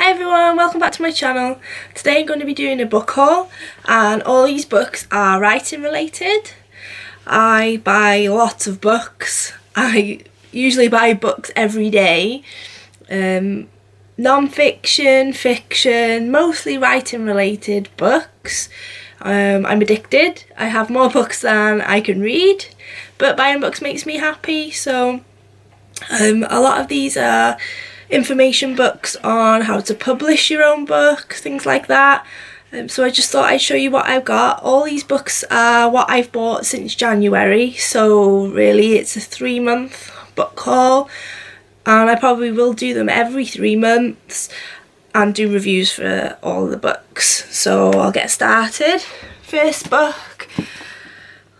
Hi everyone, welcome back to my channel. Today I'm going to be doing a book haul, and all these books are writing related. I buy lots of books. I usually buy books every day. Non-fiction, fiction, mostly writing related books. I'm addicted. I have more books than I can read, but buying books makes me happy, so a lot of these are information books on how to publish your own book, things like that. So I just thought I'd show you what I've got. All these books are what I've bought since January, so really it's a 3-month book haul, and I probably will do them every 3 months and do reviews for all the books. So I'll get started. First book.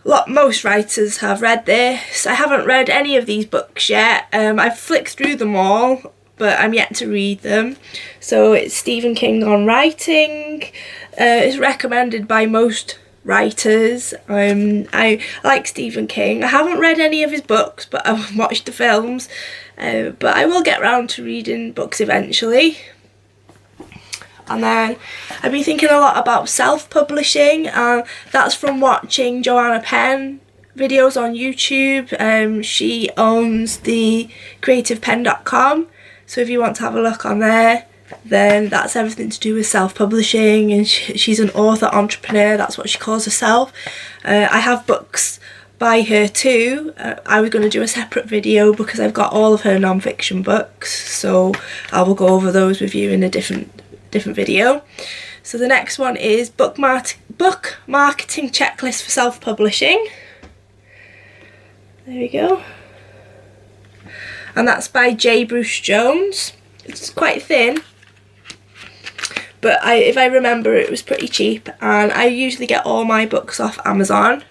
Most writers have read this. I haven't read any of these books yet. I've flicked through them all, but I'm yet to read them. So it's Stephen King on writing. It's recommended by most writers. I like Stephen King. I haven't read any of his books, but I've watched the films. But I will get round to reading books eventually. And then I've been thinking a lot about self-publishing, and that's from watching Joanna Penn videos on YouTube. She owns the creativepen.com, so if you want to have a look on there, then that's everything to do with self-publishing, and she's an author entrepreneur, that's what she calls herself. I have books by her too. I was going to do a separate video because I've got all of her non-fiction books, so I will go over those with you in a different video. So the next one is book marketing checklist for self-publishing. There we go. And that's by J. Bruce Jones. It's quite thin, but if I remember, it was pretty cheap, and I usually get all my books off Amazon.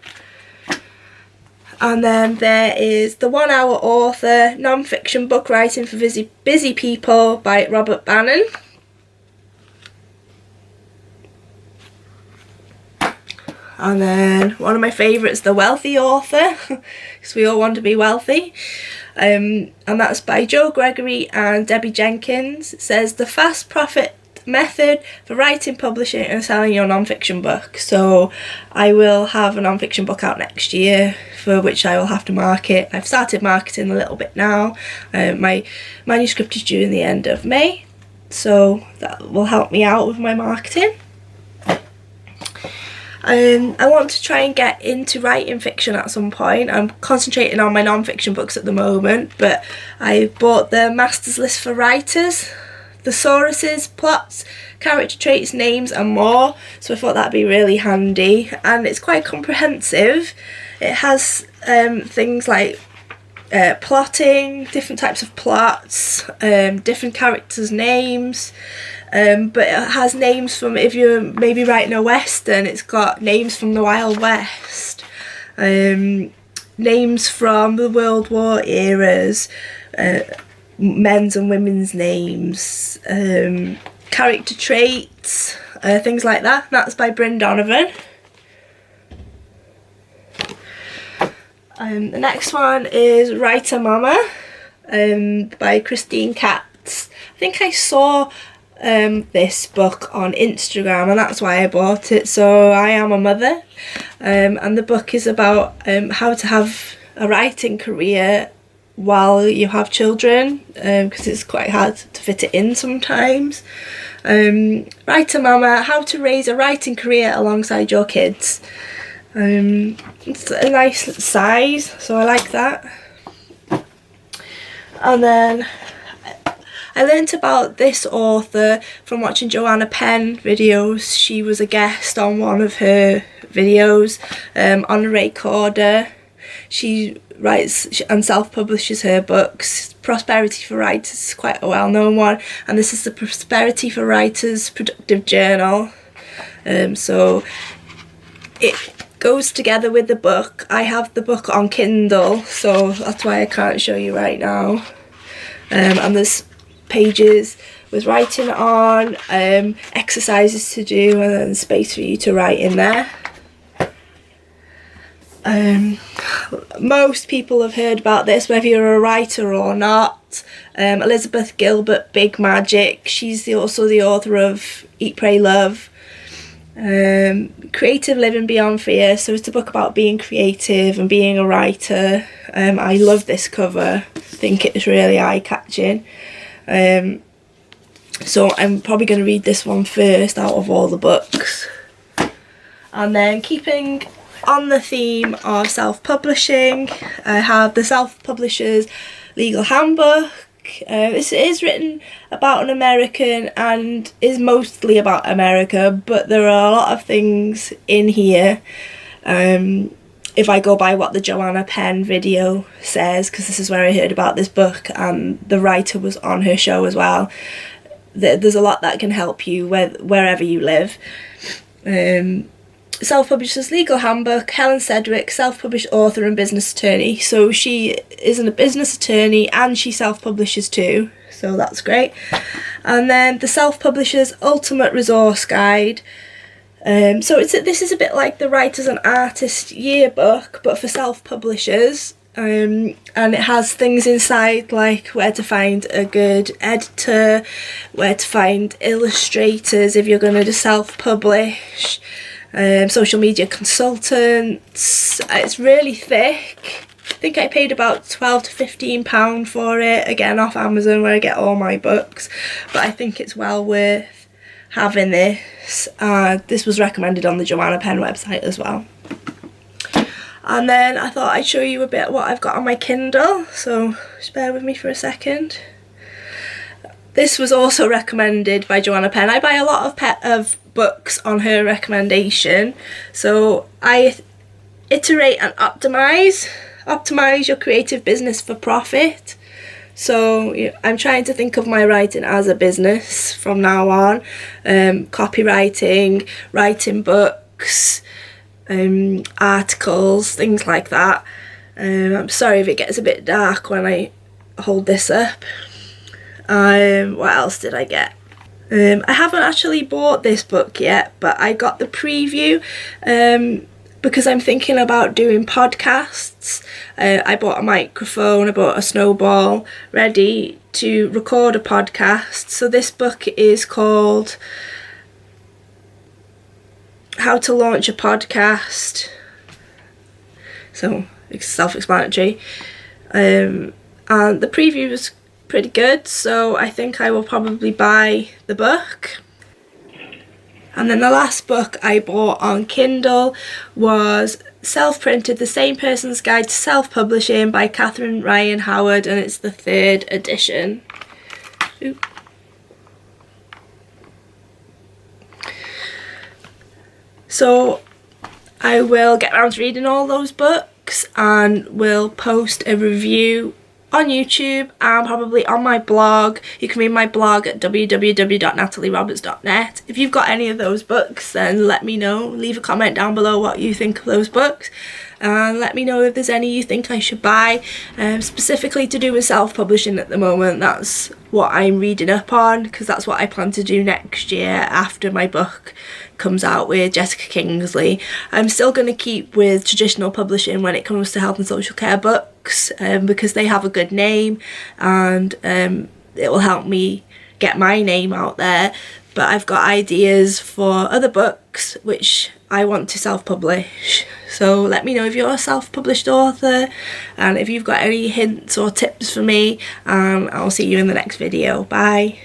And then there is The 1 Hour Author, Non-Fiction Book Writing for Busy People by Robert Bannon. And then one of my favourites, The Wealthy Author, because we all want to be wealthy. And that's by Joe Gregory and Debbie Jenkins. It says the fast profit method for writing, publishing and selling your non-fiction book. So I will have a non-fiction book out next year, for which I will have to market. I've started marketing a little bit now. My manuscript is due in the end of May, so that will help me out with my marketing. I want to try and get into writing fiction at some point. I'm concentrating on my non-fiction books at the moment, but I bought the Master's List for Writers, thesauruses, plots, character traits, names and more, so I thought that'd be really handy, and it's quite comprehensive. It has things like plotting, different types of plots, different characters' names, but it has names from, if you're maybe writing a western, it's got names from the Wild West, names from the World War eras, men's and women's names, character traits, things like that. That's by Bryn Donovan. The next one is Writer Mama by Christine Katz. I think I saw this book on Instagram, and that's why I bought it. So I am a mother, and the book is about how to have a writing career while you have children, because it's quite hard to fit it in sometimes. Writer Mama, how to raise a writing career alongside your kids. It's a nice size, so I like that. And then I learnt about this author from watching Joanna Penn videos. She was a guest on one of her videos on a recorder. She writes and self-publishes her books. Prosperity for Writers is quite a well-known one, and this is the Prosperity for Writers Productive Journal. So it goes together with the book. I have the book on Kindle, so that's why I can't show you right now. And there's pages with writing on, exercises to do, and then space for you to write in there. Most people have heard about this, whether you're a writer or not. Elizabeth Gilbert, Big Magic. She's also the author of Eat, Pray, Love. Creative Living Beyond Fear. So it's a book about being creative and being a writer. I love this cover. I think it's really eye-catching. So I'm probably going to read this one first out of all the books. And then, keeping on the theme of self-publishing, I have the Self-Publisher's Legal Handbook. This is written about an American and is mostly about America, but there are a lot of things in here. If I go by what the Joanna Penn video says, because this is where I heard about this book and the writer was on her show as well, there's a lot that can help you wherever you live. Self-Publisher's Legal Handbook, Helen Sedgwick, self-published author and business attorney. So she is a business attorney and she self-publishes too, so that's great. And then the Self-Publisher's Ultimate Resource Guide. So this is a bit like the Writers and Artists Yearbook, but for self-publishers. And it has things inside like where to find a good editor, where to find illustrators if you're going to self-publish, social media consultants. It's really thick. I think I paid about £12 to £15 for it, again off Amazon where I get all my books, but I think it's well worth having this. This was recommended on the Joanna Penn website as well. And then I thought I'd show you a bit what I've got on my Kindle, so just bear with me for a second. This was also recommended by Joanna Penn. I buy a lot of books on her recommendation, so I iterate and optimize your creative business for profit. So I'm trying to think of my writing as a business from now on. Copywriting, writing books, articles, things like that. I'm sorry if it gets a bit dark when I hold this up. What else did I get? I haven't actually bought this book yet, but I got the preview because I'm thinking about doing podcasts. I bought a microphone, I bought a snowball, ready to record a podcast. So this book is called How to Launch a Podcast. So it's self-explanatory. And the preview was pretty good, so I think I will probably buy the book. And then the last book I bought on Kindle was self-printed The Same Person's Guide to Self-Publishing by Catherine Ryan Howard, and it's the 3rd edition. Oop. So I will get around to reading all those books and will post a review on YouTube and probably on my blog. You can read my blog at www.natalieroberts.net. If you've got any of those books, then let me know. Leave a comment down below what you think of those books, and let me know if there's any you think I should buy, specifically to do with self-publishing at the moment. That's what I'm reading up on, because that's what I plan to do next year after my book comes out with Jessica Kingsley. I'm still going to keep with traditional publishing when it comes to health and social care books, because they have a good name, and it will help me get my name out there. But I've got ideas for other books which I want to self-publish. So let me know if you're a self-published author and if you've got any hints or tips for me, and I'll see you in the next video. Bye.